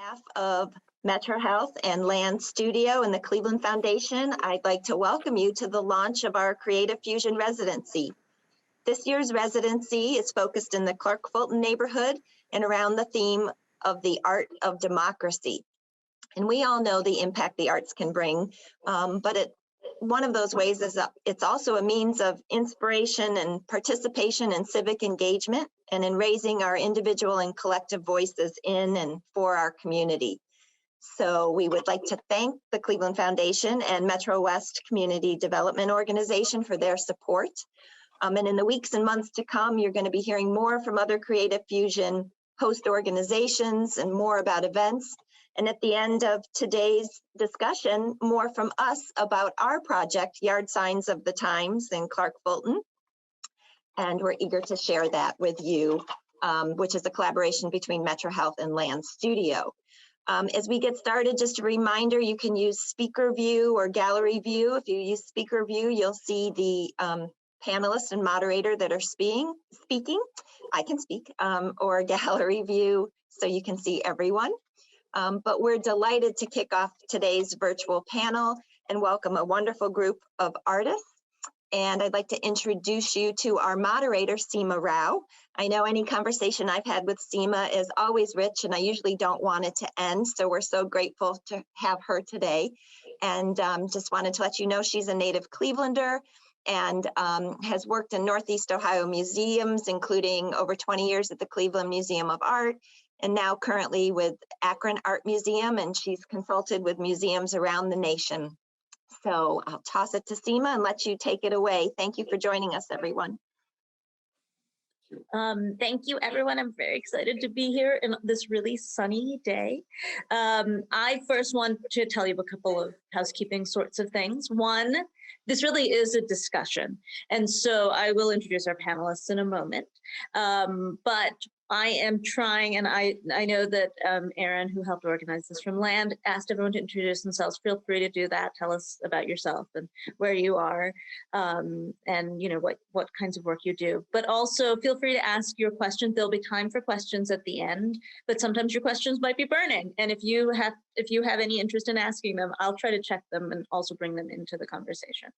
behalf of Metro Health and Land Studio and the Cleveland Foundation, I'd like to welcome you to the launch of our Creative Fusion residency. This year's residency is focused in the Clark Fulton neighborhood and around the theme of the art of democracy. And we all know the impact the arts can bring, but one of those ways is it's also a means of inspiration and participation and civic engagement and in raising our individual and collective voices in and for our community. So we would like to thank the Cleveland Foundation and Metro West Community Development Organization for their support. And in the weeks and months to come, you're going to be hearing more from other Creative Fusion host organizations and more about events. And at the end of today's discussion, more from us about our project, Yard Signs of the Times in Clark Fulton. And we're eager to share that with you, which is a collaboration between Metro Health and Land Studio. As we get started, just a reminder, you can use speaker view or gallery view. If you use speaker view, you'll see the panelists and moderator that are speaking. I can speak, or gallery view, so you can see everyone. But we're delighted to kick off today's virtual panel and welcome a wonderful group of artists. And I'd like to introduce you to our moderator, Seema Rao. I know any conversation I've had with Seema is always rich, and I usually don't want it to end. So we're so grateful to have her today. And just wanted to let you know she's a native Clevelander and has worked in Northeast Ohio museums, including over 20 years at the Cleveland Museum of Art, and now currently with Akron Art Museum, and she's consulted with museums around the nation. So I'll toss it to Seema and let you take it away. Thank you for joining us, everyone. Thank you, everyone. I'm very excited to be here in this really sunny day. I first want to tell you a couple of housekeeping sorts of things. One, this really is a discussion, and so I will introduce our panelists in a moment. But I am trying, and I know that Aaron, who helped organize this from Land, asked everyone to introduce themselves. Feel free to do that. Tell us about yourself and where you are, and you know what kinds of work you do. But also feel free to ask your questions. There'll be time for questions at the end, but sometimes your questions might be burning. And if you have any interest in asking them, I'll try to check them and also bring them into the conversation.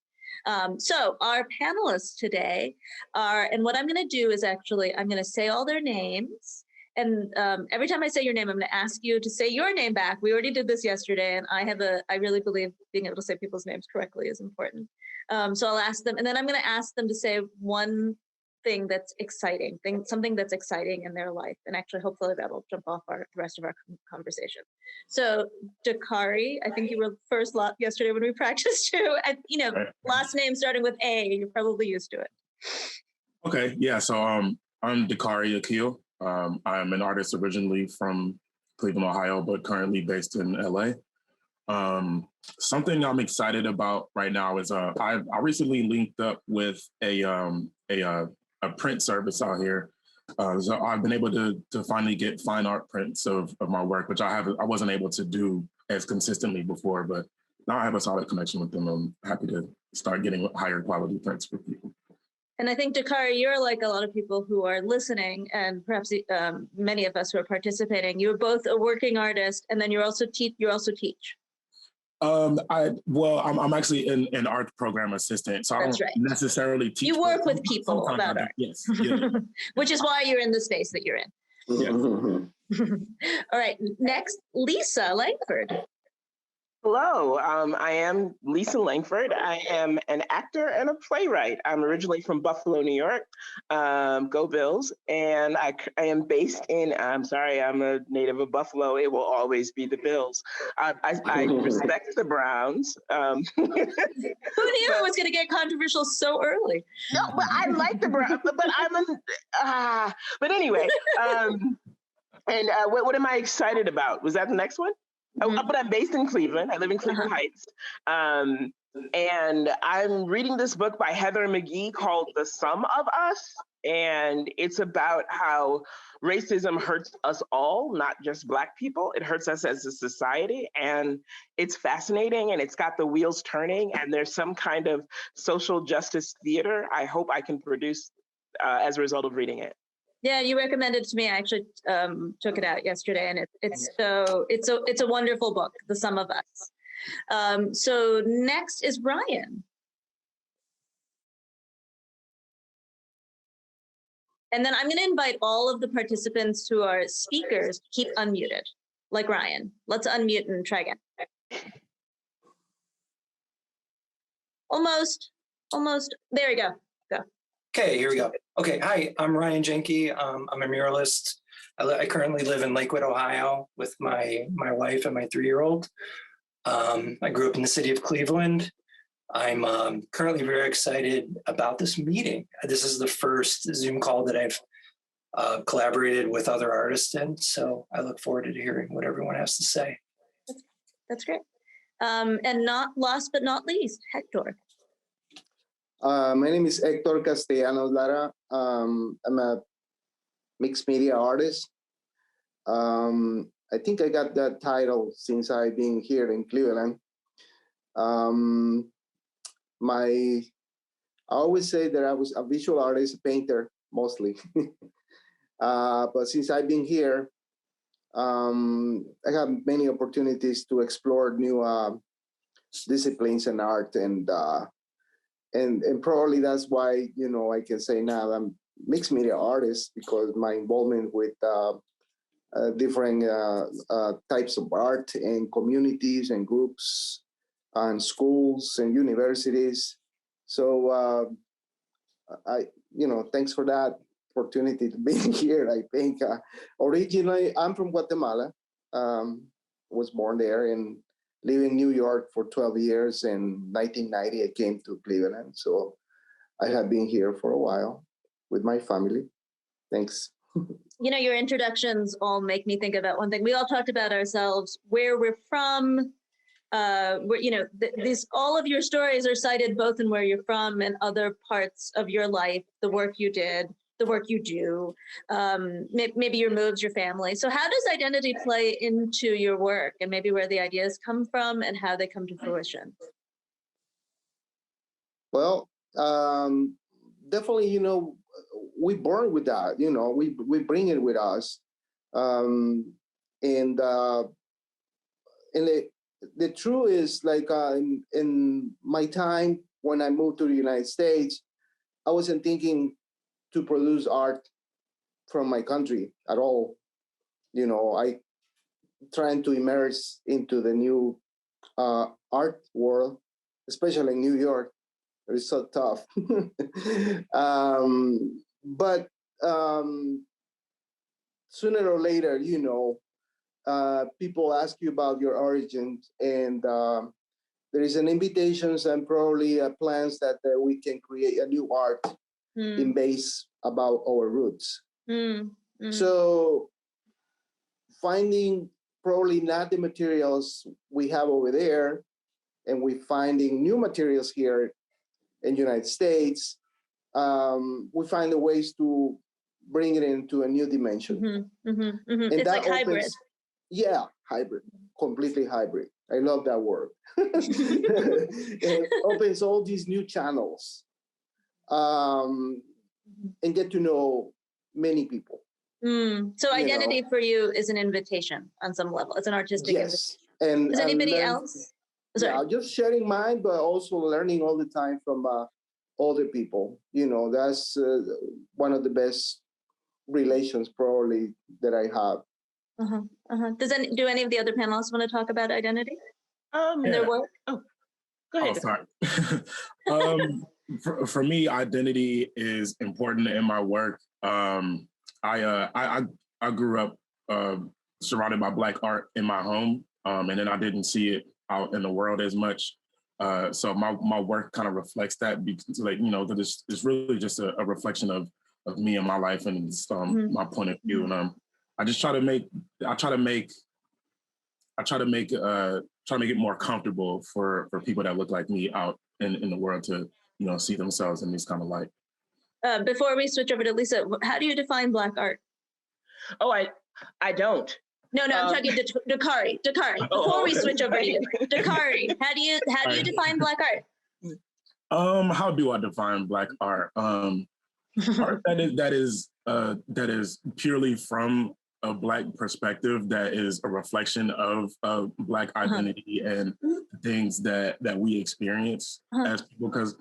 So our panelists today are, and what I'm going to do is actually, I'm going to say all their names. And every time I say your name, I'm going to ask you to say your name back. We already did this yesterday, and I really believe being able to say people's names correctly is important. So I'll ask them, and then I'm going to ask them to say one thing that's exciting, something that's exciting in their life. And actually, hopefully that'll jump off the rest of our conversation. So Dakarai, I think you were first yesterday when we practiced too. And, you know, right. Last name starting with A, you're probably used to it. Okay, yeah, so I'm Dakarai Akil. I'm an artist originally from Cleveland, Ohio, but currently based in LA. Something I'm excited about right now is I recently linked up with a print service out here. So I've been able to finally get fine art prints of my work, which I wasn't able to do as consistently before, but now I have a solid connection with them. I'm happy to start getting higher quality prints for people. And I think, Dakarai, you're like a lot of people who are listening, and perhaps many of us who are participating. You're both a working artist, and then you also teach. I'm actually an art program assistant, so That's I don't necessarily teach. You work with people about art. Yes. Yeah. Which is why you're in the space that you're in. Yeah. All right, next, Lisa Langford. Hello, I am Lisa Langford. I am an actor and a playwright. I'm originally from Buffalo, New York. Go Bills. And I am based in, I'm sorry, I'm a native of Buffalo. It will always be the Bills. I respect the Browns. Who knew it was going to get controversial so early? No, but I like the Browns, but anyway. What am I excited about? Was that the next one? But I'm based in Cleveland. I live in Cleveland Heights. And I'm reading this book by Heather McGhee called The Sum of Us. And it's about how racism hurts us all, not just Black people. It hurts us as a society. And it's fascinating, and it's got the wheels turning, and there's some kind of social justice theater I hope I can produce as a result of reading it. Yeah, you recommended it to me. I actually took it out yesterday, and it's a wonderful book, The Sum of Us. So next is Ryan. And then I'm going to invite all of the participants who are speakers to keep unmuted, like Ryan. Let's unmute and try again. Almost. There you go. Okay, here we go. Okay, hi, I'm Ryan Jaenke. I'm a muralist. I currently live in Lakewood, Ohio with my wife and my 3-year-old. I grew up in the city of Cleveland. I'm currently very excited about this meeting. This is the first Zoom call that I've collaborated with other artists in, so I look forward to hearing what everyone has to say. That's great. And not last but not least, Hector. My name is Hector Castellanos Lara. I'm a mixed media artist. I think I got that title since I've been here in Cleveland. I always say that I was a visual artist, a painter, mostly. But since I've been here, I have many opportunities to explore new disciplines in art, and probably that's why, you know, I can say now I'm mixed media artist, because my involvement with different types of art and communities and groups and schools and universities. So thanks for that opportunity to be here. I think originally I'm from Guatemala, was born there and live in New York for 12 years. In 1990, I came to Cleveland. So I have been here for a while with my family. Thanks. You know, your introductions all make me think about one thing. We all talked about ourselves, where we're from. All of your stories are cited both in where you're from and other parts of your life, the work you did, the work you do, maybe your moves, your family. So how does identity play into your work, and maybe where the ideas come from and how they come to fruition? Well, definitely, you know, we born with that, you know, we bring it with us. And the truth is, like, in my time when I moved to the United States, I wasn't thinking to produce art from my country at all. You know, I trying to immerse into the new art world, especially in New York. It's so tough. But sooner or later, you know, people ask you about your origins, and there is an invitations and probably plans that we can create a new art in base about our roots. So finding probably not the materials we have over there, and we finding new materials here in the United States, we find the ways to bring it into a new dimension. And it's like hybrid. Yeah, hybrid, completely hybrid. I love that word. It opens all these new channels, and get to know many people. So identity for you is an invitation on some level. It's an artistic invitation. And does anybody else? Sorry. Yeah, just sharing mine, but also learning all the time from other people. You know, that's one of the best relations probably that I have. Do any of the other panelists want to talk about identity in their work? Oh, go ahead. Oh, sorry. For me, identity is important in my work. I grew up surrounded by Black art in my home, and then I didn't see it out in the world as much. So my work kind of reflects that, because, like, you know, that it's really just a reflection of me and my life, and my point of view. And I just try to make it more comfortable for people that look like me out in the world to, you know, see themselves in this kind of light. Before we switch over to Lisa, how do you define Black art? Oh, I don't. No, I'm talking to Dakarai. Before we switch over to you, Dakarai, how do you define Black art? How do I define Black art? Art that is that is purely from a Black perspective, that is a reflection of Black identity and things that we experience as people. Because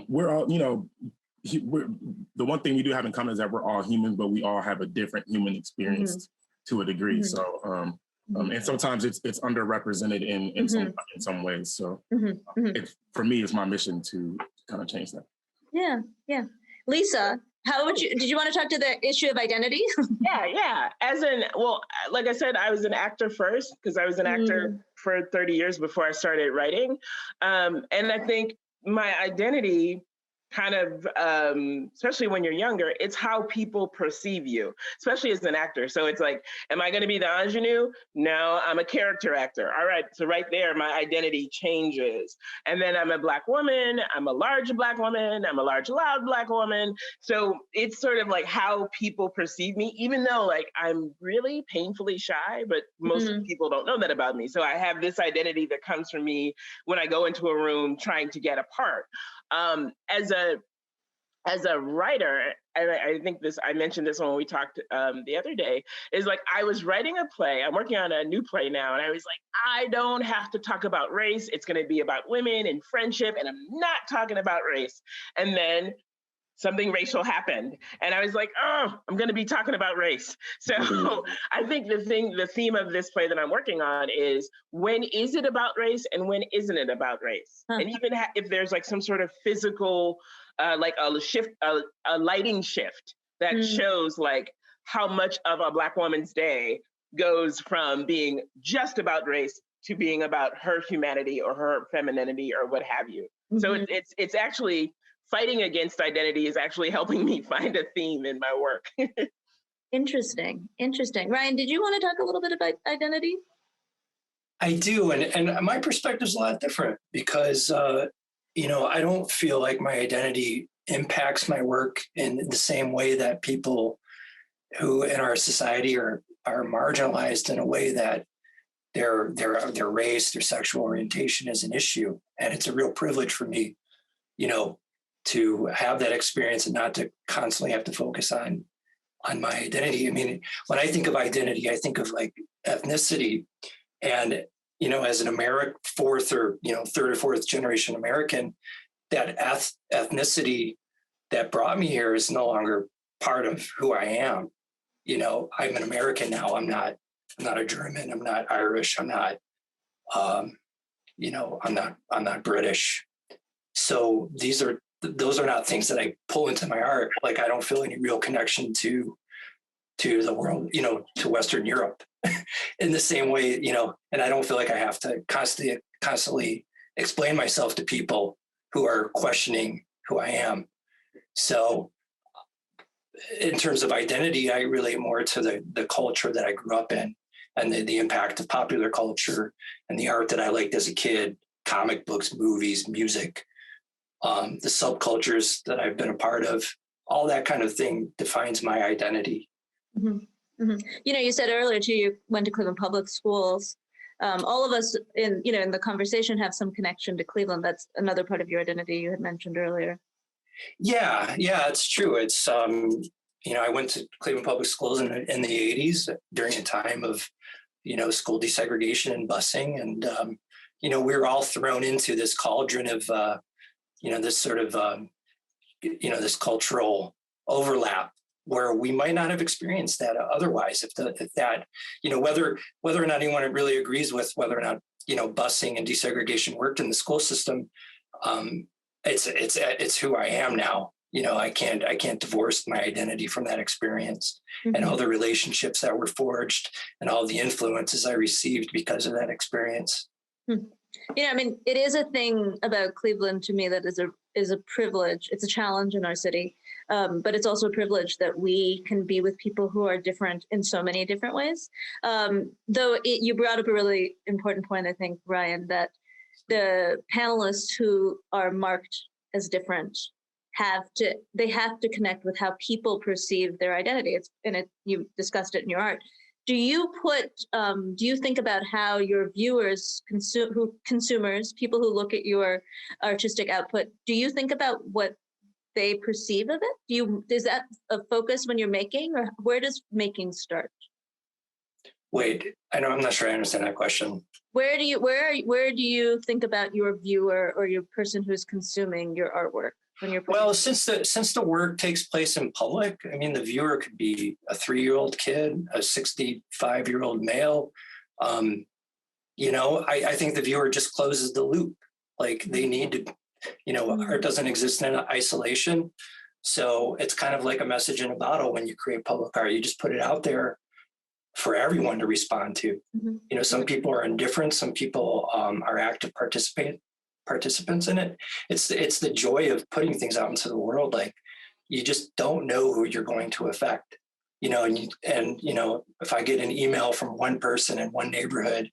we're all, the one thing we do have in common is that we're all human, but we all have a different human experience to a degree. So, and sometimes it's underrepresented in some ways. So, for me, it's my mission to kind of change that. Yeah. Lisa, did you want to talk to the issue of identity? Yeah. Like I said, I was an actor first because I was an actor for 30 years before I started writing. And I think my identity kind of, especially when you're younger, it's how people perceive you, especially as an actor. So it's like, am I going to be the ingenue? No, I'm a character actor. All right. So right there, my identity changes. And then I'm a Black woman. I'm a large Black woman. I'm a large, loud Black woman. So it's sort of like how people perceive me, even though like I'm really painfully shy, but most people don't know that about me. So I have this identity that comes from me when I go into a room trying to get a part. As a writer, and I think I mentioned this when we talked the other day, is like I was writing a play. I'm working on a new play now, and I was like, I don't have to talk about race. It's going to be about women and friendship, and I'm not talking about race. And then something racial happened, and I was like, oh, I'm going to be talking about race. So I think the theme of this play that I'm working on is, when is it about race and when isn't it about race? And even if there's like some sort of physical, like a shift, a lighting shift that shows like how much of a Black woman's day goes from being just about race to being about her humanity or her femininity or what have you. So it's actually, fighting against identity is actually helping me find a theme in my work. Interesting. Ryan, did you want to talk a little bit about identity? I do, and my perspective is a lot different because, I don't feel like my identity impacts my work in the same way that people who in our society are marginalized in a way that their race, their sexual orientation is an issue. And it's a real privilege for me, to have that experience and not to constantly have to focus on my identity. I mean, when I think of identity, I think of like ethnicity, and as an third or fourth generation American, that ethnicity that brought me here is no longer part of who I am. I'm an American now. I'm not a German. I'm not Irish. I'm not, I'm not British. So those are not things that I pull into my art. Like, I don't feel any real connection to the world, to Western Europe in the same way, and I don't feel like I have to constantly explain myself to people who are questioning who I am. So in terms of identity, I relate more to the culture that I grew up in, and the impact of popular culture and the art that I liked as a kid, comic books, movies, music. The subcultures that I've been a part of, all that kind of thing defines my identity. You said earlier too, you went to Cleveland Public Schools. All of us in the conversation have some connection to Cleveland. That's another part of your identity you had mentioned earlier. Yeah, it's true. It's, I went to Cleveland Public Schools in the 80s during a time of, school desegregation and busing. And, we were all thrown into this cauldron of, this sort of, this cultural overlap where we might not have experienced that otherwise. If that, whether or not anyone really agrees with whether or not, busing and desegregation worked in the school system, it's who I am now. I can't divorce my identity from that experience and all the relationships that were forged and all the influences I received because of that experience. It is a thing about Cleveland to me that is a privilege. It's a challenge in our city, but it's also a privilege that we can be with people who are different in so many different ways. You brought up a really important point, I think, Ryan, that the panelists who are marked as different have to connect with how people perceive their identity. You discussed it in your art. Do you think about how your viewers, consumers, people who look at your artistic output, do you think about what they perceive of it? Is that a focus when you're making, or where does making start? Wait, I'm not sure I understand that question. Where do you think about your viewer or your person who's consuming your artwork when you're? Well, since the work takes place in public, I mean, the viewer could be a 3-year-old kid, a 65-year-old male. I think the viewer just closes the loop. Like they need to, art doesn't exist in isolation. So it's kind of like a message in a bottle when you create public art. You just put it out there for everyone to respond to. Mm-hmm. Some people are indifferent, some people are active participants in it. It's the joy of putting things out into the world. Like you just don't know who you're going to affect. If I get an email from one person in one neighborhood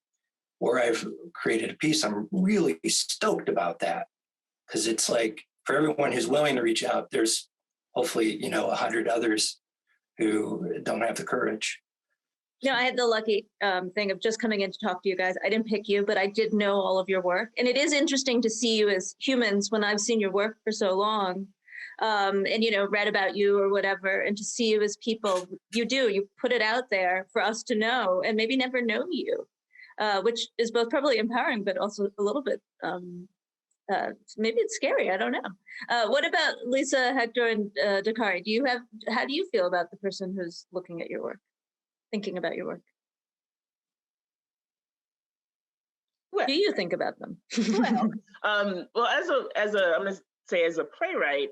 where I've created a piece, I'm really stoked about that. Because it's like for everyone who's willing to reach out, there's hopefully 100 others who don't have the courage. I had the lucky thing of just coming in to talk to you guys. I didn't pick you, but I did know all of your work. And it is interesting to see you as humans when I've seen your work for so long and, read about you or whatever. And to see you as people, you put it out there for us to know and maybe never know you, which is both probably empowering, but also a little bit, maybe it's scary. I don't know. What about Lisa, Hector, and Dakarai? How do you feel about the person who's looking at your work? Thinking about your work? What do you think about them? Well, as a playwright,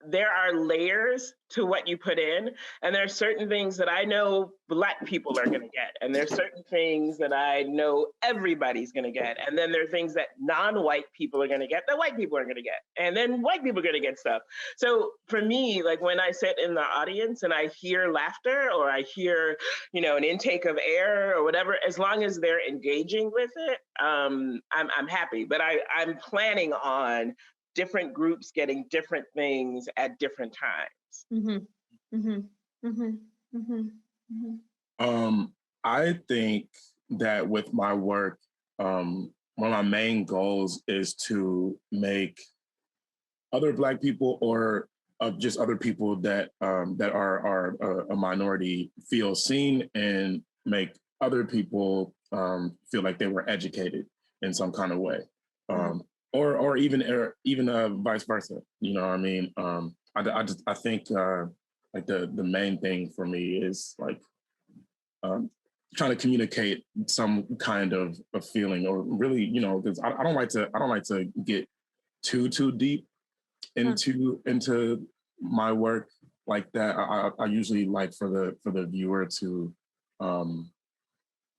there are layers to what you put in, and there are certain things that I know Black people are going to get, and there's certain things that I know everybody's going to get, and then there are things that non-white people are going to get that white people are going to get, and then white people are going to get stuff. So for me, like when I sit in the audience and I hear laughter or I hear, an intake of air or whatever, as long as they're engaging with it, I'm happy. But I'm planning on different groups getting different things at different times. Mm-hmm. Mm-hmm. Mm-hmm. Mm-hmm. I think that with my work, one of my main goals is to make other Black people or just other people that are a minority feel seen, and make other people feel like they were educated in some kind of way. Or even vice versa. You know what I mean? I think like the main thing for me is like trying to communicate some kind of a feeling, or really, because I don't like to get too deep into my work like that. I usually like for the viewer to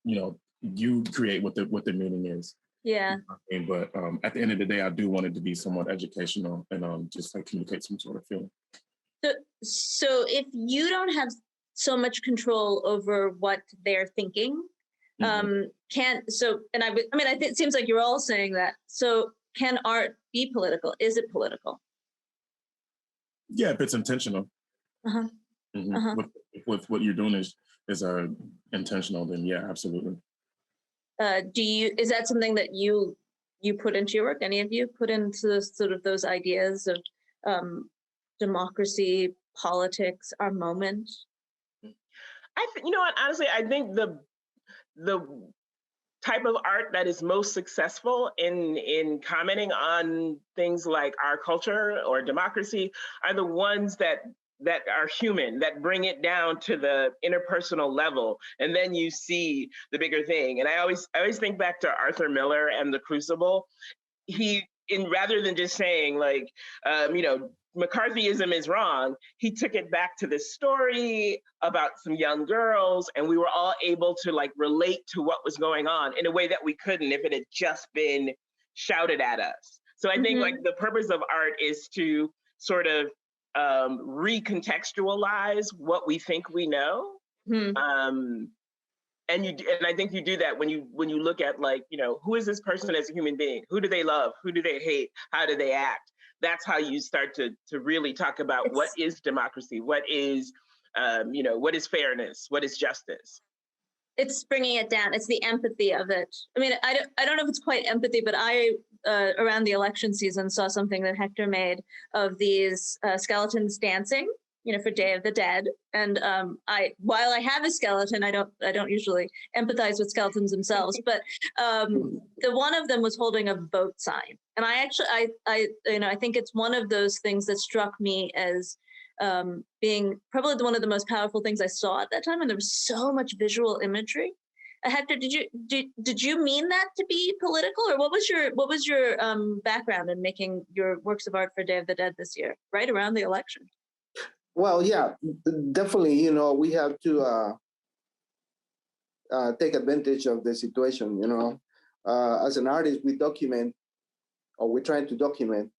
you create what the meaning is. Yeah. But at the end of the day, I do want it to be somewhat educational and just like communicate some sort of feeling. So if you don't have so much control over what they're thinking, it seems like you're all saying that. So can art be political? Is it political? Yeah, if it's intentional. With what you're doing is intentional, then yeah, absolutely. Is that something that you put into your work? Any of you put into sort of those ideas of democracy, politics, our moment? Honestly, I think the type of art that is most successful in commenting on things like our culture or democracy are the ones that are human, that bring it down to the interpersonal level, and then you see the bigger thing. And I always think back to Arthur Miller and The Crucible. Rather than just saying like, McCarthyism is wrong, he took it back to this story about some young girls, and we were all able to like relate to what was going on in a way that we couldn't if it had just been shouted at us. So I think like the purpose of art is to sort of recontextualize what we think we know. And I think you do that when you look at like, who is this person as a human being? Who do they love? Who do they hate? How do they act? That's how you start to really talk about what is democracy, what is fairness, what is justice. It's bringing it down. It's the empathy of it. I mean, I don't know if it's quite empathy, but I around the election season, saw something that Hector made of these skeletons dancing, for Day of the Dead. And while I have a skeleton, I don't usually empathize with skeletons themselves, but the one of them was holding a vote sign. And I think it's one of those things that struck me as being probably one of the most powerful things I saw at that time. And there was so much visual imagery. Hector, did you mean that to be political, or what was your background in making your works of art for Day of the Dead this year, right around the election? Well, yeah, definitely. We have to take advantage of the situation. As an artist, we document, or we're trying to document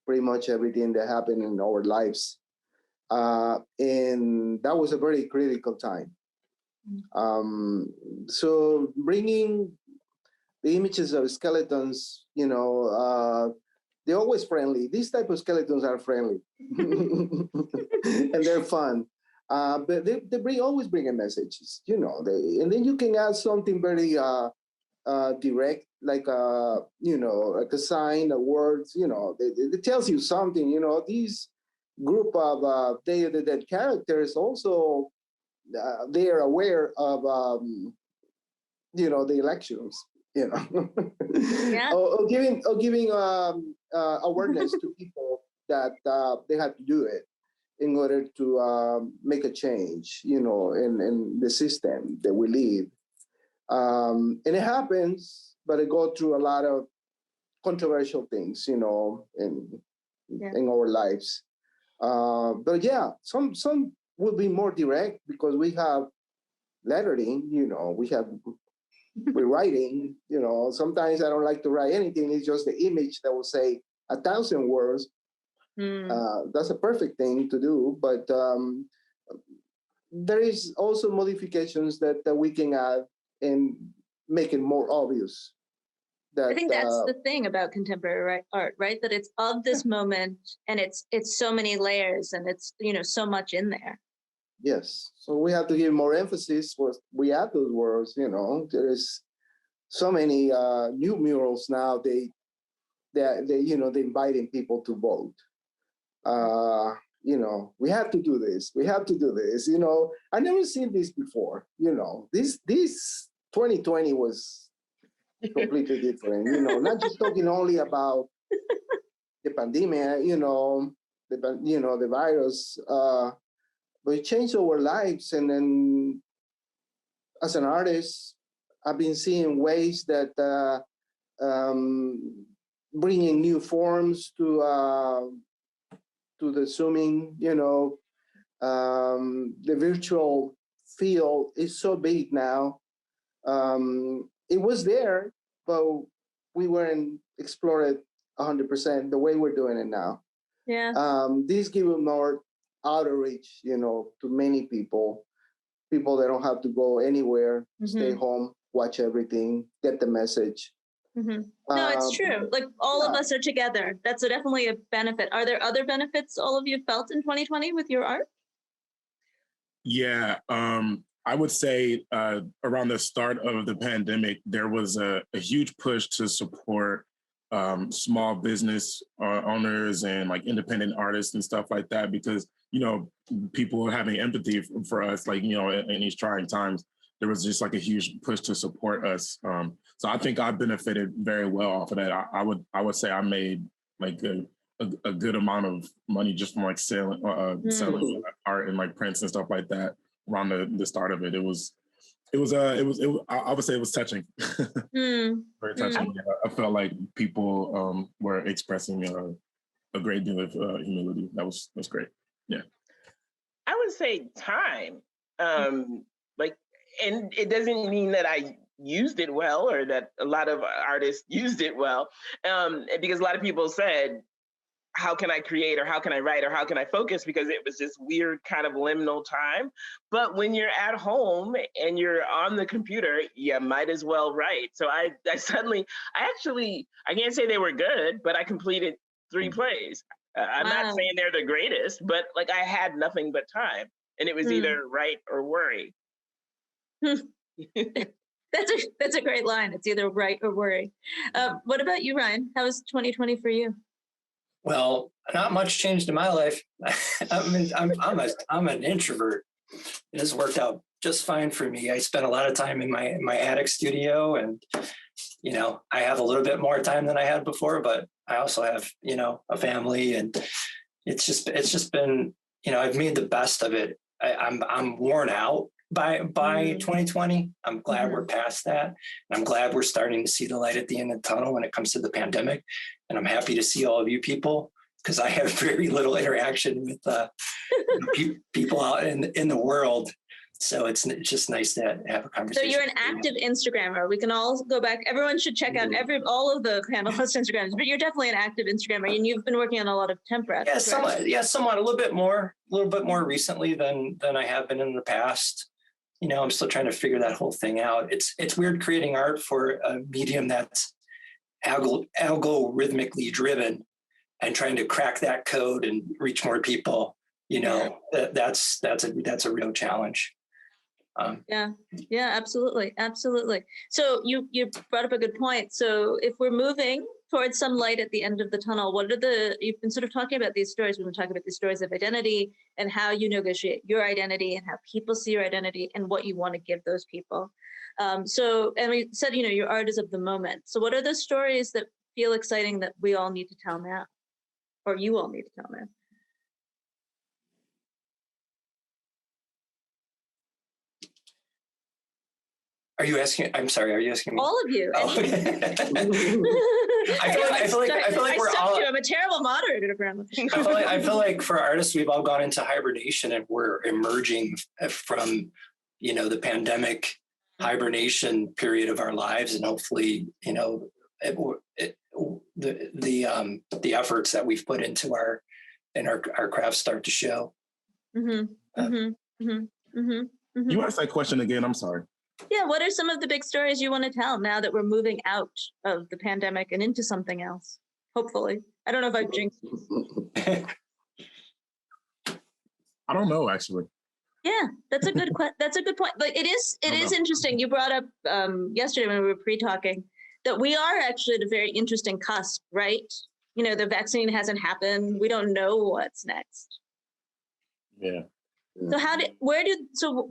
pretty much everything that happened in our lives, and that was a very critical time. So bringing the images of skeletons, they're always friendly. These type of skeletons are friendly and they're fun. But they always bring a message, and then you can add something very direct, like like a sign, a words, it tells you something. These group of Day of the Dead characters also, they are aware of the elections, Yeah. or giving awareness to people that they have to do it in order to make a change, in the system that we live. And it happens, but it goes through a lot of controversial things, in our lives. But yeah, some will be more direct because we have lettering, we're writing, sometimes I don't like to write anything. It's just the image that will say 1,000 words. That's a perfect thing to do. But there is also modifications that we can add and make it more obvious. I think that's the thing about contemporary art, right? That it's of this moment, and it's so many layers, and it's so much in there. Yes, so we have to give more emphasis when we add those words. There is so many new murals now. They're inviting people to vote. We have to do this. We have to do this. I never seen this before. This 2020 was completely different. Not just talking only about the pandemic. The virus. But it changed our lives. And then as an artist, I've been seeing ways that bringing new forms to the Zooming, the virtual field is so big now. It was there, but we weren't explored 100% the way we're doing it now. Yeah. This gives more outreach, to many people that don't have to go anywhere, stay home, watch everything, get the message. No, it's true. Like all of us are together. That's definitely a benefit. Are there other benefits all of you felt in 2020 with your art? Yeah, I would say around the start of the pandemic, there was a huge push to support small business owners and like independent artists and stuff like that, because people having empathy for us, like in these trying times, there was just like a huge push to support us. So I think I benefited very well off of that. I would say I made like a good amount of money just from like selling art and like prints and stuff like that around the start of it. I would say it was touching. Very touching. Yeah, I felt like people were expressing a great deal of humility. That was great. Yeah. I would say time. And it doesn't mean that I used it well or that a lot of artists used it well, because a lot of people said, how can I create, or how can I write, or how can I focus? Because it was this weird kind of liminal time. But when you're at home and you're on the computer, you might as well write. So I can't say they were good, but I completed 3 plays. I'm not saying they're the greatest, but like I had nothing but time, and it was either write or worry. That's a great line. It's either right or worry. What about you, Ryan? How was 2020 for you? Well, not much changed in my life. I'm an introvert. It has worked out just fine for me. I spent a lot of time in my attic studio, and I have a little bit more time than I had before, but I also have a family, and it's just been I've made the best of it. I'm worn out by 2020. I'm glad we're past that. And I'm glad we're starting to see the light at the end of the tunnel when it comes to the pandemic. And I'm happy to see all of you people, because I have very little interaction with people out in the world. So it's just nice to have a conversation. So you're an active Instagrammer. We can all go back. Everyone should check out all of the panelists' Instagrams, but you're definitely an active Instagrammer, and you've been working on a lot of temp reps. Yeah, somewhat, a little bit more recently than I have been in the past. I'm still trying to figure that whole thing out. It's weird creating art for a medium that's algorithmically driven and trying to crack that code and reach more people. That's a real challenge. Yeah, absolutely. So you brought up a good point. So if we're moving towards some light at the end of the tunnel, you've been sort of talking about these stories. We've been talking about these stories of identity and how you negotiate your identity and how people see your identity and what you want to give those people. And we said, your art is of the moment. So what are the stories that feel exciting that we all need to tell now, or you all need to tell now? Are you asking? I'm sorry. Are you asking me? All of you. Oh. I feel like we're all. I'm a terrible moderator, apparently. I feel like for artists, we've all gone into hibernation, and we're emerging from, the pandemic hibernation period of our lives, and hopefully, the efforts that we've put into our craft start to show. You asked that question again. I'm sorry. Yeah, what are some of the big stories you want to tell now that we're moving out of the pandemic and into something else? Hopefully. I don't know if I've jinxed it. I don't know, actually. Yeah, that's a good point. But it is interesting. You brought up yesterday when we were pre-talking that we are actually at a very interesting cusp, right? The vaccine hasn't happened. We don't know what's next. Yeah. So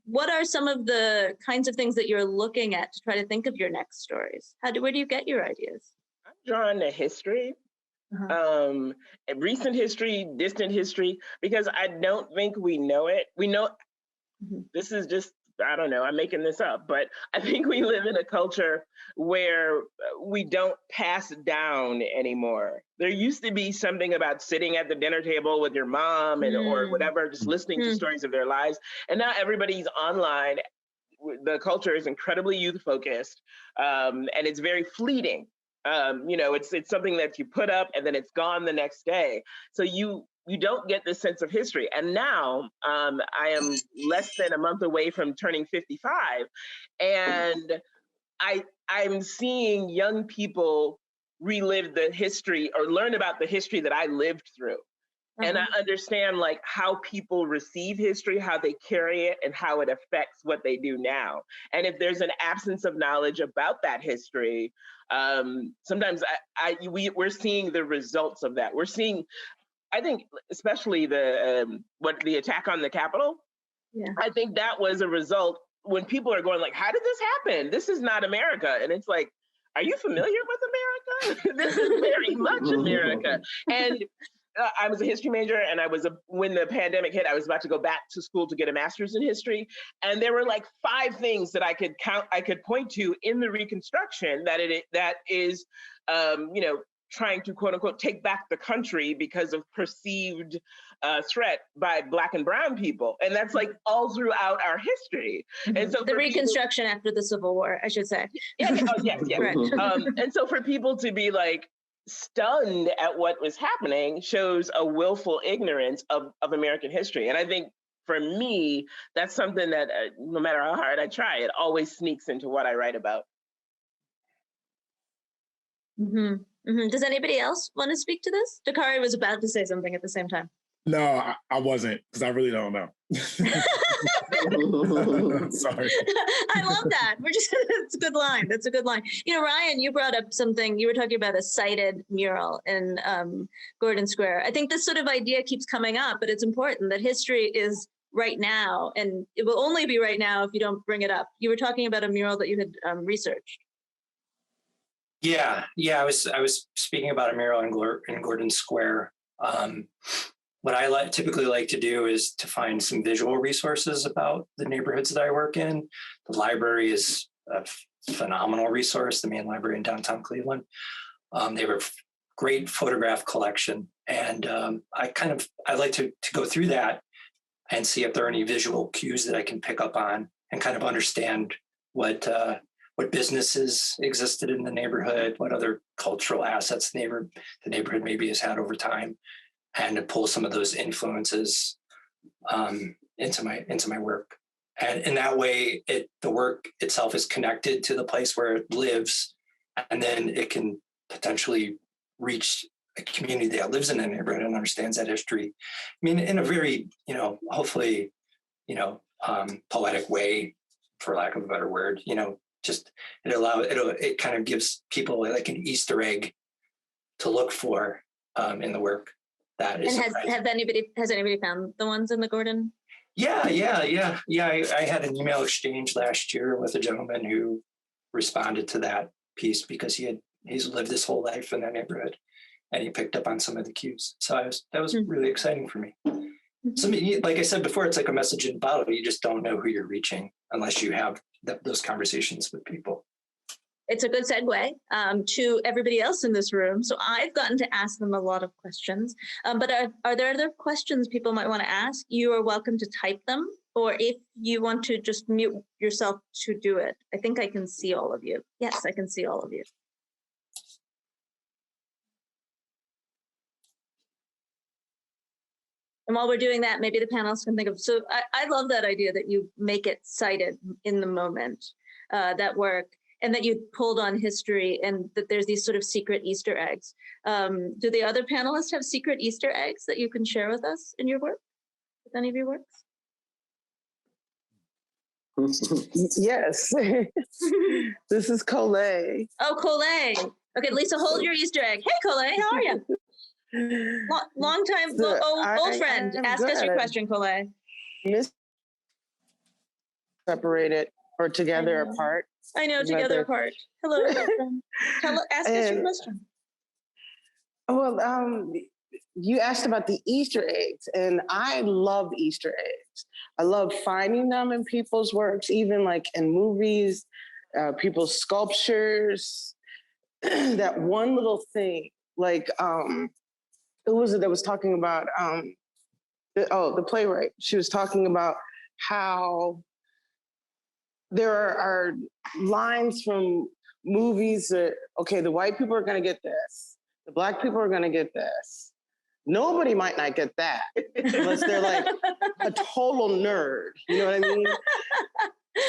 what are some of the kinds of things that you're looking at to try to think of your next stories? Where do you get your ideas? I'm drawn to history, recent history, distant history, because I don't think we know it. We know this is just, I don't know, I'm making this up, but I think we live in a culture where we don't pass down anymore. There used to be something about sitting at the dinner table with your mom or whatever, just listening to stories of their lives. And now everybody's online. The culture is incredibly youth focused, and it's very fleeting. It's something that you put up and then it's gone the next day. So you don't get this sense of history. And now I am less than a month away from turning 55. And I'm seeing young people relive the history or learn about the history that I lived through. And I understand how people receive history, how they carry it, and how it affects what they do now. And if there's an absence of knowledge about that history, sometimes we're seeing the results of that. We're seeing, I think, especially the attack on the Capitol. Yeah. I think that was a result when people are going how did this happen? This is not America. And it's are you familiar with America? This is very much America. And I was a history major, and when the pandemic hit, I was about to go back to school to get a master's in history. And there were 5 things that I could point to in the Reconstruction that is, trying to quote unquote take back the country because of perceived threat by Black and brown people. And that's all throughout our history. And so the Reconstruction after the Civil War, I should say. Yes. Right. And so for people to be stunned at what was happening shows a willful ignorance of American history. And I think for me, that's something that no matter how hard I try, it always sneaks into what I write about. Does anybody else want to speak to this? Dakarai was about to say something at the same time. No, I wasn't, because I really don't know. Sorry. I love that. It's a good line. That's a good line. You know, Ryan, you brought up something. You were talking about a sighted mural in Gordon Square. I think this sort of idea keeps coming up, but it's important that history is right now, and it will only be right now if you don't bring it up. You were talking about a mural that you had researched. Yeah. I was speaking about a mural in Gordon Square. What I typically like to do is to find some visual resources about the neighborhoods that I work in. The library is a phenomenal resource, the main library in downtown Cleveland. They have a great photograph collection, and I like to go through that and see if there are any visual cues that I can pick up on and kind of understand what businesses existed in the neighborhood, what other cultural assets the neighborhood maybe has had over time, and to pull some of those influences into my work. And in that way, the work itself is connected to the place where it lives, and then it can potentially reach a community that lives in a neighborhood and understands that history. I mean, in a very, hopefully, poetic way, for lack of a better word. Just it kind of gives people like an Easter egg to look for in the work. That is. And has anybody found the ones in the Gordon? Yeah. I had an email exchange last year with a gentleman who responded to that piece because he's lived his whole life in that neighborhood, and he picked up on some of the cues. So that was really exciting for me. So, like I said before, it's like a message in a bottle. You just don't know who you're reaching unless you have those conversations with people. It's a good segue to everybody else in this room. So I've gotten to ask them a lot of questions, but are there other questions people might want to ask? You are welcome to type them, or if you want to just mute yourself to do it. I think I can see all of you. Yes, I can see all of you. And while we're doing that, maybe the panelists can think of, so I love that idea that you make it cited in the moment, that work, and that you pulled on history, and that there's these sort of secret Easter eggs. Do the other panelists have secret Easter eggs that you can share with us in your work, with any of your works? Yes. This is Colette. Oh, Colette. Okay, Lisa, hold your Easter egg. Hey, Colette, how are you? Long time, old friend. Ask us your question, Colette. Separated or together apart. I know, together apart. Hello, friend. Ask us your question. Well, you asked about the Easter eggs, and I love Easter eggs. I love finding them in people's works, even like in movies, people's sculptures. That one little thing, like who was it that was talking about the playwright? She was talking about how there are lines from movies that, okay, the white people are going to get this, the black people are going to get this. Nobody might not get that unless they're like a total nerd. You know what I mean?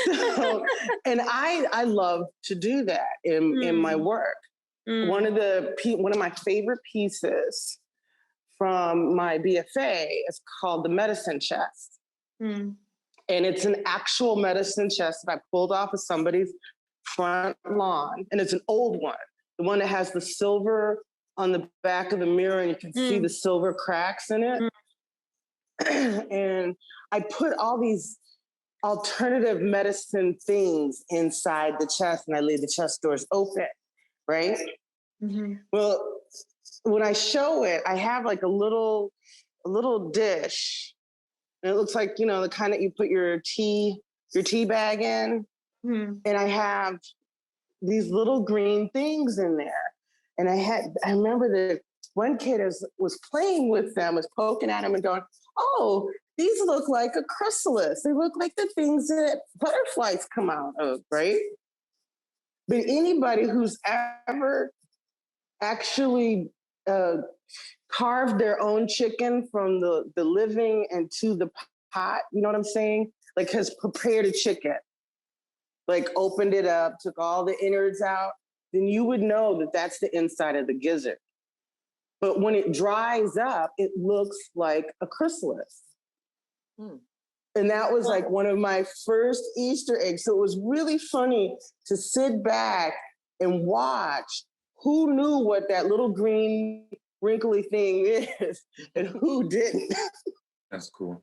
So, and I love to do that in my work. One of my favorite pieces from my BFA is called The Medicine Chest. And it's an actual medicine chest that I pulled off of somebody's front lawn. And it's an old one, the one that has the silver on the back of the mirror, and you can see the silver cracks in it. And I put all these alternative medicine things inside the chest, and I leave the chest doors open, right? Well, when I show it, I have like a little dish, and it looks like, the kind that you put your tea bag in. And I have these little green things in there. And I remember that one kid was playing with them, was poking at them and going, oh, these look like a chrysalis. They look like the things that butterflies come out of, right? But anybody who's ever actually carved their own chicken from the living and to the pot, you know what I'm saying? Like has prepared a chicken, like opened it up, took all the innards out, then you would know that that's the inside of the gizzard. But when it dries up, it looks like a chrysalis. And that was like one of my first Easter eggs. So it was really funny to sit back and watch who knew what that little green wrinkly thing is and who didn't. That's cool.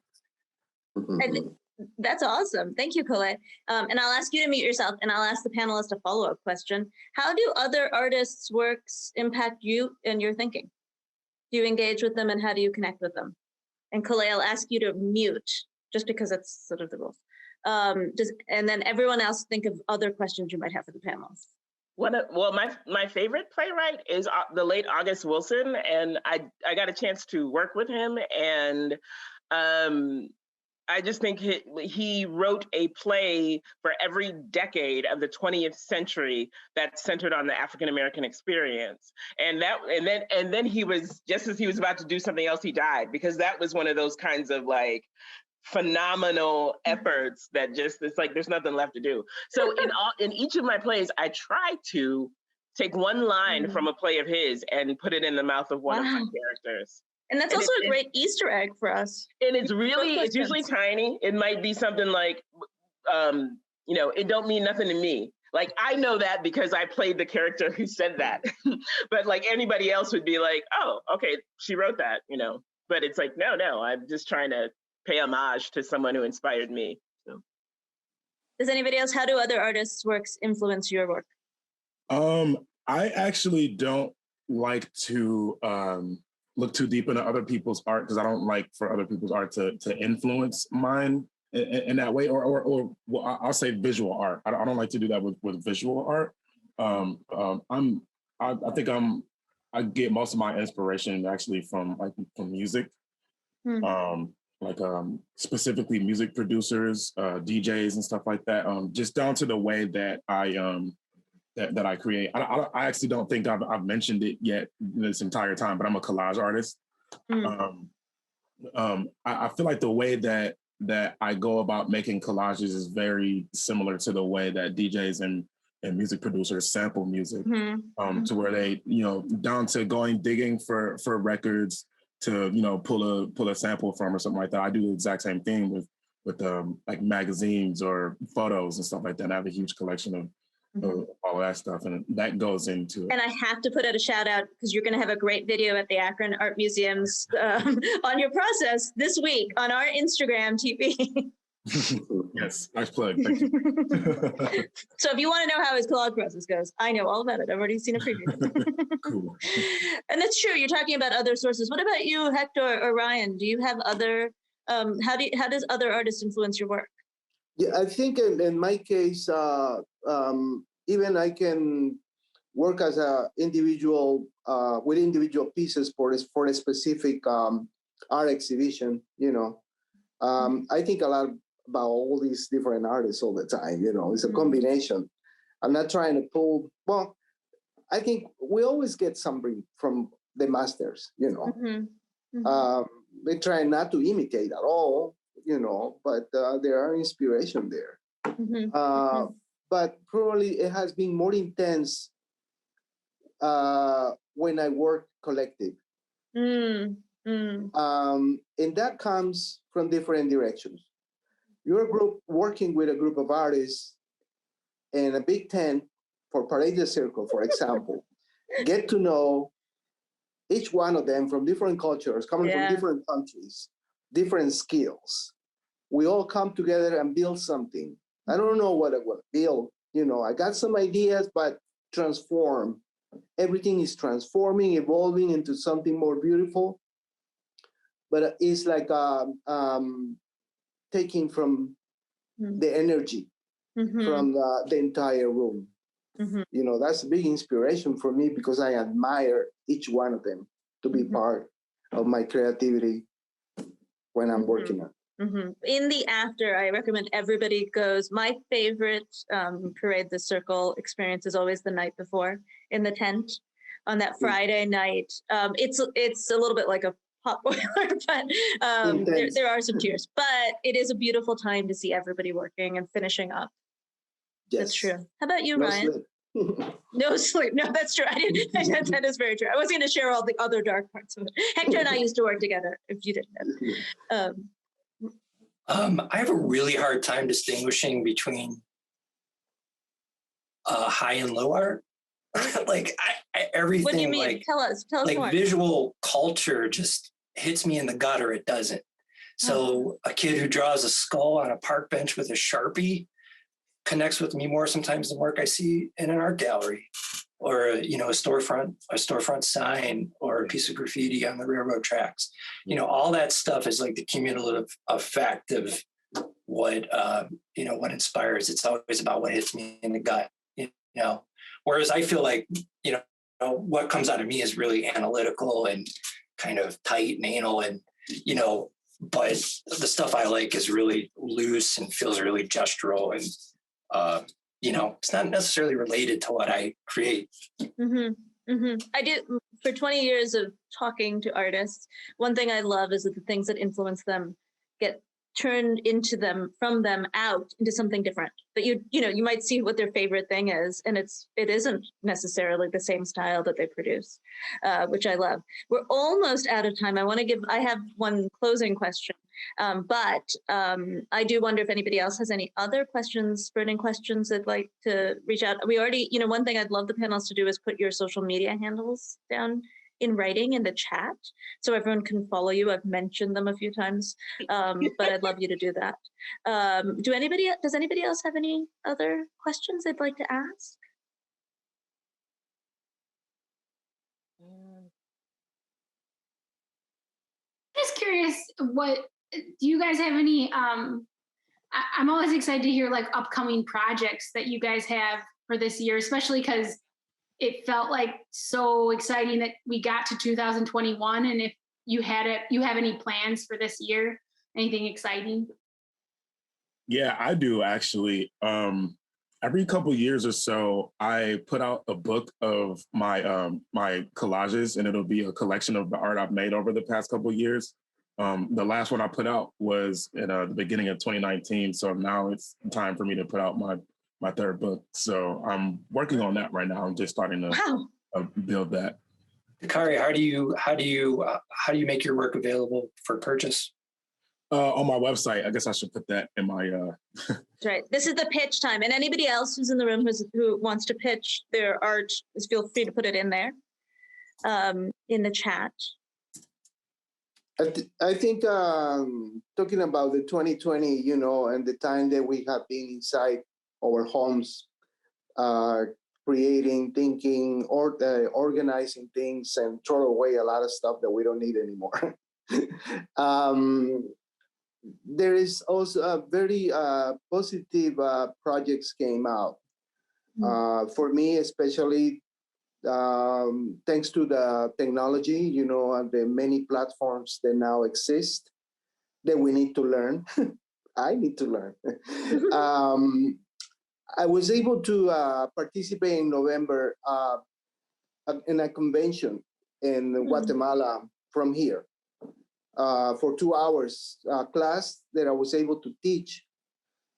And that's awesome. Thank you, Colette. And I'll ask you to mute yourself, and I'll ask the panelists a follow-up question. How do other artists' works impact you and your thinking? Do you engage with them, and how do you connect with them? And Colette, I'll ask you to mute, just because that's sort of the rules. And then everyone else think of other questions you might have for the panelists. My favorite playwright is the late August Wilson, and I got a chance to work with him, and I just think he wrote a play for every decade of the 20th century that's centered on the African American experience. And then he was, just as he was about to do something else, he died, because that was one of those kinds of like phenomenal efforts that just, it's like there's nothing left to do. So in each of my plays, I try to take one line from a play of his and put it in the mouth of one of my characters. And that's also a great Easter egg for us. And it's usually tiny. It might be something like, it don't mean nothing to me. Like, I know that because I played the character who said that. But like anybody else would be like, oh, okay, she wrote that, But it's like, no, I'm just trying to pay homage to someone who inspired me. So. Does anybody else, how do other artists' works influence your work? I actually don't like to look too deep into other people's art, because I don't like for other people's art to influence mine in that way, or well, I'll say visual art. I don't like to do that with visual art. I think I get most of my inspiration actually from music, specifically music producers, DJs and stuff like that. Just down to the way that that I create. I actually don't think I've mentioned it yet this entire time, but I'm a collage artist. I feel like the way that I go about making collages is very similar to the way that DJs and music producers sample music, to where they, down to going digging for records to, pull a sample from or something like that. I do the exact same thing with like magazines or photos and stuff like that. I have a huge collection of all that stuff, and that goes into it. And I have to put out a shout out, because you're going to have a great video at the Akron Art Museum's on your process this week on our Instagram TV. Yes, nice plug. Thank you. So if you want to know how his collage process goes, I know all about it. I've already seen a preview. Cool. And that's true. You're talking about other sources. What about you, Hector or Ryan? Do you have other? How does other artists influence your work? Yeah, I think in my case, even I can work as a individual with individual pieces for a specific art exhibition. I think a lot about all these different artists all the time. It's a combination. I'm not trying to pull. Well, I think we always get something from the masters. They try not to imitate at all. But there are inspiration there. But probably it has been more intense when I work collective. And that comes from different directions. You're working with a group of artists in a big tent for Parade the Circle, for example. Get to know each one of them from different cultures, coming from different countries, different skills. We all come together and build something. I don't know what I will build. I got some ideas, but transform. Everything is transforming, evolving into something more beautiful. But it's like taking from the energy from the entire room. That's a big inspiration for me, because I admire each one of them to be part of my creativity when I'm working on. In the after, I recommend everybody goes. My favorite Parade the Circle experience is always the night before in the tent on that Friday night. It's a little bit like a pot boiler, but there are some tears. But it is a beautiful time to see everybody working and finishing up. Yes. That's true. How about you, Ryan? No sleep. No, that's true. That is very true. I was going to share all the other dark parts of it. Hector and I used to work together, if you didn't know. I have a really hard time distinguishing between high and low art. Like everything. What do you mean? Like, Tell us like more. visual culture just hits me in the gut or it doesn't. So a kid who draws a skull on a park bench with a Sharpie connects with me more sometimes than work I see in an art gallery, or a storefront sign, or a piece of graffiti on the railroad tracks. All that stuff is like the cumulative effect of what what inspires. It's always about what hits me in the gut. Whereas I feel like what comes out of me is really analytical and kind of tight and anal, and but the stuff I like is really loose and feels really gestural, and it's not necessarily related to what I create. Mm-hmm. Mm-hmm. I did for 20 years of talking to artists. One thing I love is that the things that influence them get turned from them out into something different. But you might see what their favorite thing is, and it isn't necessarily the same style that they produce, which I love. We're almost out of time. I have one closing question, but I do wonder if anybody else has any other burning questions they'd like to reach out. We already, one thing I'd love the panelists to do is put your social media handles down in writing in the chat so everyone can follow you. I've mentioned them a few times, but I'd love you to do that. Does anybody else have any other questions they'd like to ask? Just curious, do you guys have any, I'm always excited to hear like upcoming projects that you guys have for this year, especially because it felt like so exciting that we got to 2021. And if you have any plans for this year, anything exciting? Yeah, I do actually. Every couple of years or so, I put out a book of my my collages, and it'll be a collection of the art I've made over the past couple of years. The last one I put out was in the beginning of 2019. So now it's time for me to put out my third book. So I'm working on that right now. I'm just starting to build that. Dakarai, how do you make your work available for purchase? On my website. I guess I should put that in my. That's right. This is the pitch time, and anybody else who's in the room who wants to pitch their art, feel free to put it in there, in the chat. I think talking about the 2020, and the time that we have been inside our homes, creating, thinking, or organizing things, and throw away a lot of stuff that we don't need anymore. There is also a very positive projects came out. For me, especially thanks to the technology, and the many platforms that now exist that we need to learn. I need to learn. I was able to participate in November in a convention in Guatemala from here for 2 hours class that I was able to teach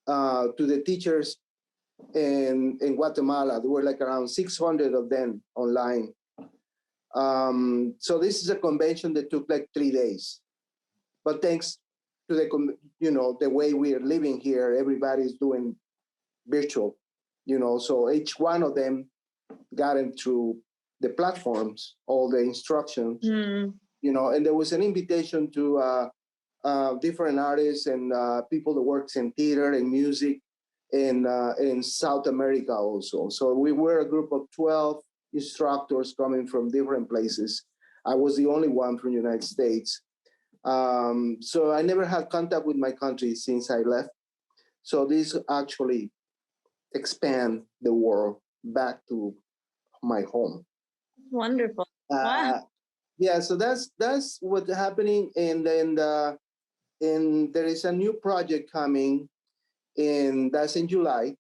to the teachers in Guatemala. There were like around 600 of them online. So this is a convention that took like 3 days. But thanks to the way we are living here, everybody's doing virtual, so each one of them got in through the platforms, all the instructions, and there was an invitation to different artists and people that works in theater and music in South America also. So we were a group of 12 instructors coming from different places. I was the only one from the United States. So I never had contact with my country since I left. So this actually expand the world back to my home. Wonderful. Wow. Yeah, so that's what's happening, and then there is a new project coming, and that's in July,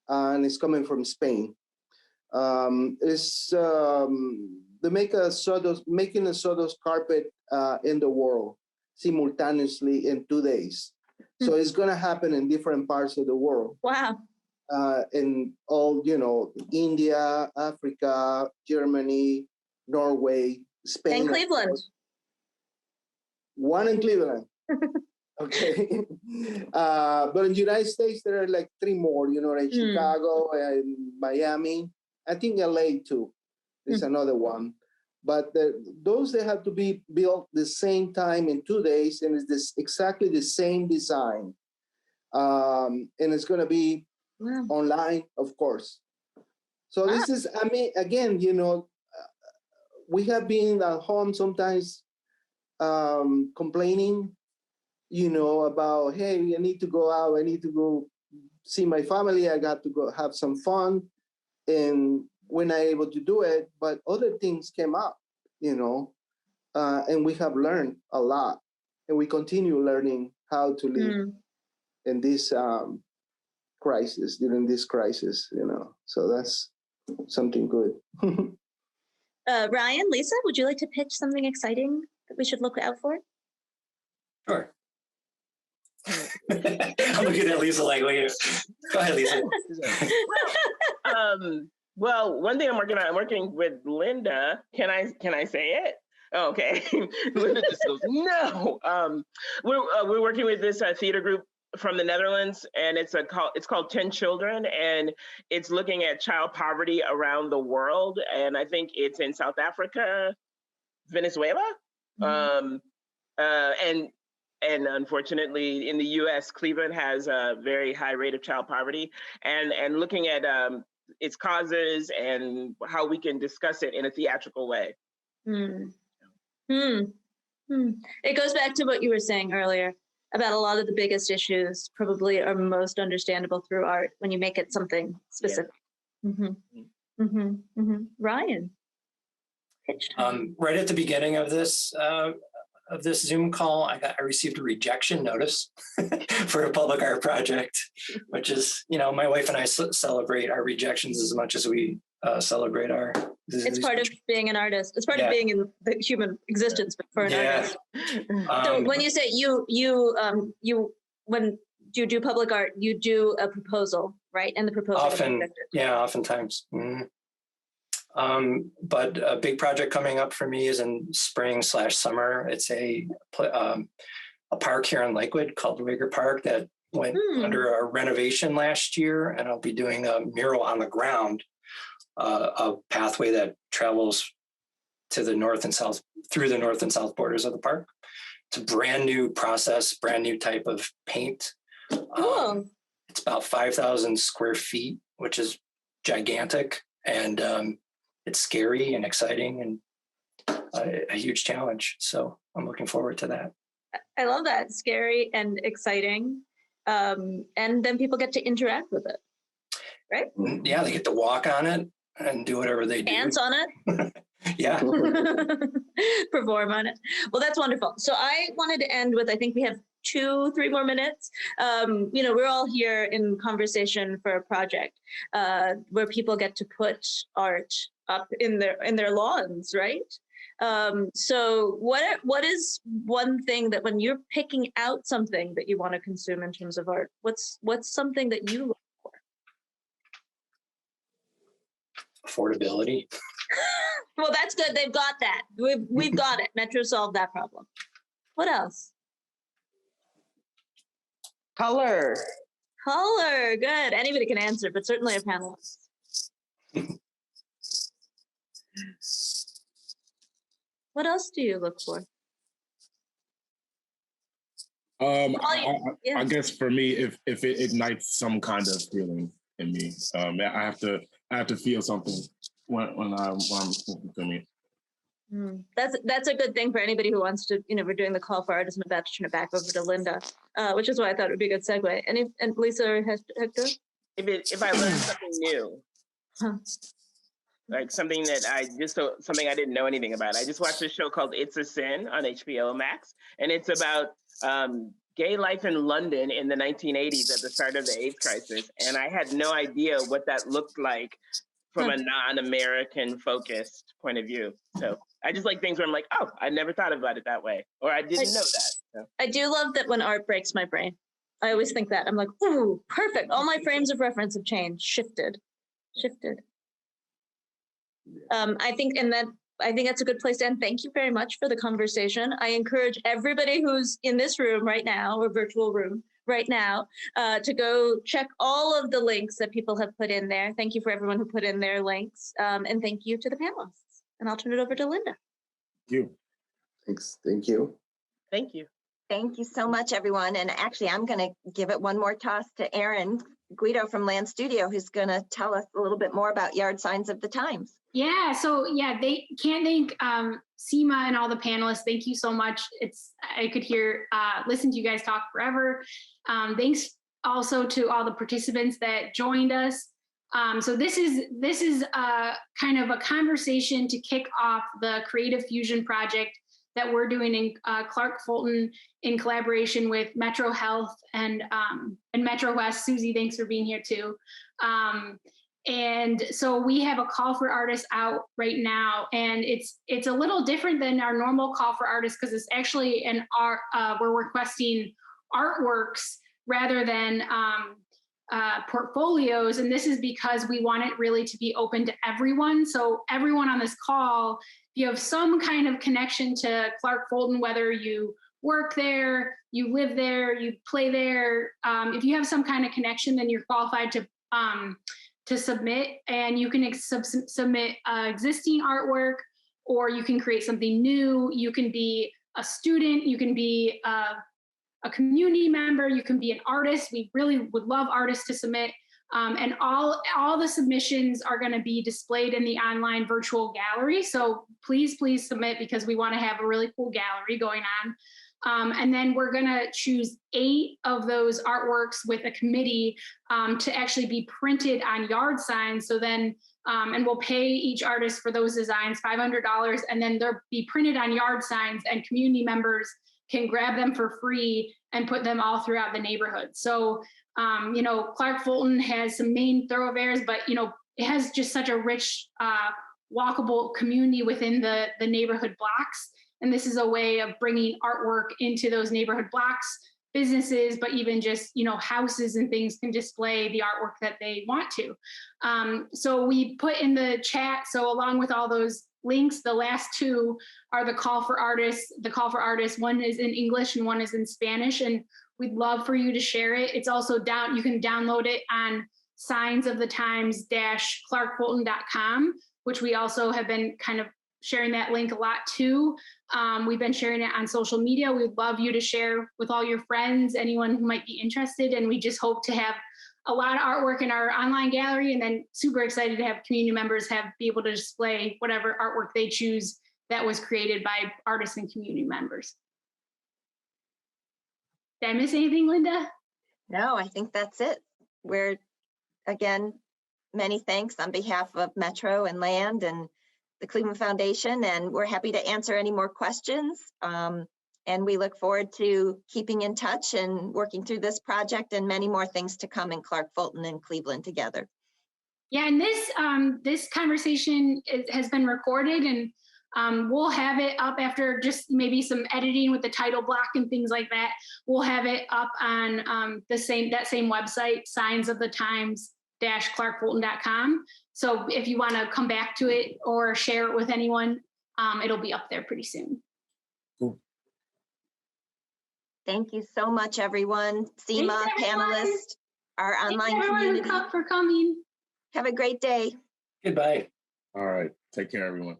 and it's coming from Spain. It's making a sawdust carpet in the world simultaneously in 2 days. So it's going to happen in different parts of the world. Wow. In all, India, Africa, Germany, Norway, Spain. And Cleveland. One in Cleveland. Okay. But in the United States, there are like 3 more, in Chicago and Miami. I think LA too. There's another one. But those, they have to be built the same time in 2 days, and it's exactly the same design. And it's going to be online, of course. So this is, I mean, again, we have been at home sometimes complaining, about, hey, I need to go out, I need to go see my family, I got to go have some fun, and we're not able to do it, but other things came up, and we have learned a lot, and we continue learning how to live in this crisis, during this crisis, so that's something good. Ryan, Lisa, would you like to pitch something exciting that we should look out for? Sure. I'm looking at Lisa like, wait. Go ahead, Lisa. Well, one thing I'm working with Linda. Can I say it? Oh, okay. Linda just goes, no. We're working with this theater group from the Netherlands, and it's called 10 Children, and it's looking at child poverty around the world. And I think it's in South Africa, Venezuela, and unfortunately in the U.S., Cleveland has a very high rate of child poverty, and looking at its causes and how we can discuss it in a theatrical way. It goes back to what you were saying earlier about a lot of the biggest issues probably are most understandable through art when you make it something specific. Ryan, pitch time. Right at the beginning of this Zoom call, I received a rejection notice for a public art project, which is, my wife and I celebrate our rejections as much as we celebrate our. It's part of being an artist. It's part of being in the human existence, but for an artist. So when you say when you do public art, you do a proposal, right? And the proposal oftentimes. But a big project coming up for me is in spring/summer. It's a park here in Lakewood called Wigger Park that went under a renovation last year, and I'll be doing a mural on the ground, a pathway that travels to the north and south, through the north and south borders of the park. It's a brand new process, brand new type of paint. It's about 5,000 square feet, which is gigantic, and it's scary and exciting and a huge challenge. So I'm looking forward to that. I love that. Scary and exciting. And then people get to interact with it, right? Yeah, they get to walk on it and do whatever they do. Dance on it. Yeah. Perform on it. Well, that's wonderful. So I wanted to end with, I think we have 2-3 more minutes. We're all here in conversation for a project where people get to put art up in their lawns, right? So what is one thing that when you're picking out something that you want to consume in terms of art, what's something that you look for? Affordability. Well, that's good. They've got that. We've got it. Metro solved that problem. What else? Color. Color. Good. Anybody can answer, but certainly a panelist. What else do you look for? I guess for me, if it ignites some kind of feeling in me, I have to feel something when I'm consuming it. That's a good thing for anybody who wants to. We're doing the call for artists. I'm about to turn it back over to Linda, which is why I thought it would be a good segue. And Lisa or Hector? If I learned something new. Like something that something I didn't know anything about. I just watched a show called It's a Sin on HBO Max, and it's about gay life in London in the 1980s at the start of the AIDS crisis. And I had no idea what that looked like from a non-American focused point of view. So I just like things where I'm like, oh, I never thought about it that way, or I didn't know that. So. I do love that when art breaks my brain. I always think that. I'm like, ooh, perfect. All my frames of reference have changed, shifted. I think, and that I think that's a good place to end. Thank you very much for the conversation. I encourage everybody who's in this room right now, or virtual room right now, to go check all of the links that people have put in there. Thank you for everyone who put in their links. And thank you to the panelists. And I'll turn it over to Linda. Thank you. Thanks. Thank you. Thank you. Thank you so much, everyone. And actually, I'm going to give it one more toss to Aaron Guido from Land Studio, who's going to tell us a little bit more about Yard Signs of the Times. Yeah, so yeah, they can't thank Seema and all the panelists. Thank you so much. I could listen to you guys talk forever. Thanks also to all the participants that joined us. So this is kind of a conversation to kick off the Creative Fusion project that we're doing in Clark Fulton in collaboration with Metro Health and Metro West. Susie, thanks for being here too. And so we have a call for artists out right now, and it's a little different than our normal call for artists because it's actually an art. We're requesting artworks rather than portfolios, and this is because we want it really to be open to everyone. So everyone on this call, if you have some kind of connection to Clark Fulton, whether you work there, you live there, you play there, if you have some kind of connection, then you're qualified to submit, and you can submit existing artwork, or you can create something new. You can be a student, you can be a community member, you can be an artist. We really would love artists to submit. And all the submissions are going to be displayed in the online virtual gallery. So please submit, because we want to have a really cool gallery going on. And then we're going to choose 8 of those artworks with a committee to actually be printed on yard signs. So then, and we'll pay each artist for those designs $500, and then they'll be printed on yard signs, and community members can grab them for free and put them all throughout the neighborhood. So, Clark Fulton has some main thoroughfares, but, it has just such a rich, walkable community within the neighborhood blocks. And this is a way of bringing artwork into those neighborhood blocks. Businesses, but even just, houses and things can display the artwork that they want to. So we put in the chat, so along with all those links, the last 2 are the call for artists. The call for artists, one is in English and one is in Spanish, and we'd love for you to share it. It's also you can download it on signsofthetimes-clarkfulton.com, which we also have been kind of sharing that link a lot too. We've been sharing it on social media. We'd love you to share with all your friends, anyone who might be interested. And we just hope to have a lot of artwork in our online gallery, and then super excited to have community members be able to display whatever artwork they choose that was created by artists and community members. Did I miss anything, Linda? No, I think that's it. Again, many thanks on behalf of Metro and Land and the Cleveland Foundation, and we're happy to answer any more questions. And we look forward to keeping in touch and working through this project and many more things to come in Clark Fulton and Cleveland together. Yeah, and this conversation has been recorded, and we'll have it up after just maybe some editing with the title block and things like that. We'll have it up on that same website, signsofthetimes-clarkfulton.com. So if you want to come back to it or share it with anyone, it'll be up there pretty soon. Cool. Thank you so much, everyone. Seema, panelists, our online community. For coming. Have a great day. Goodbye. All right. Take care, everyone.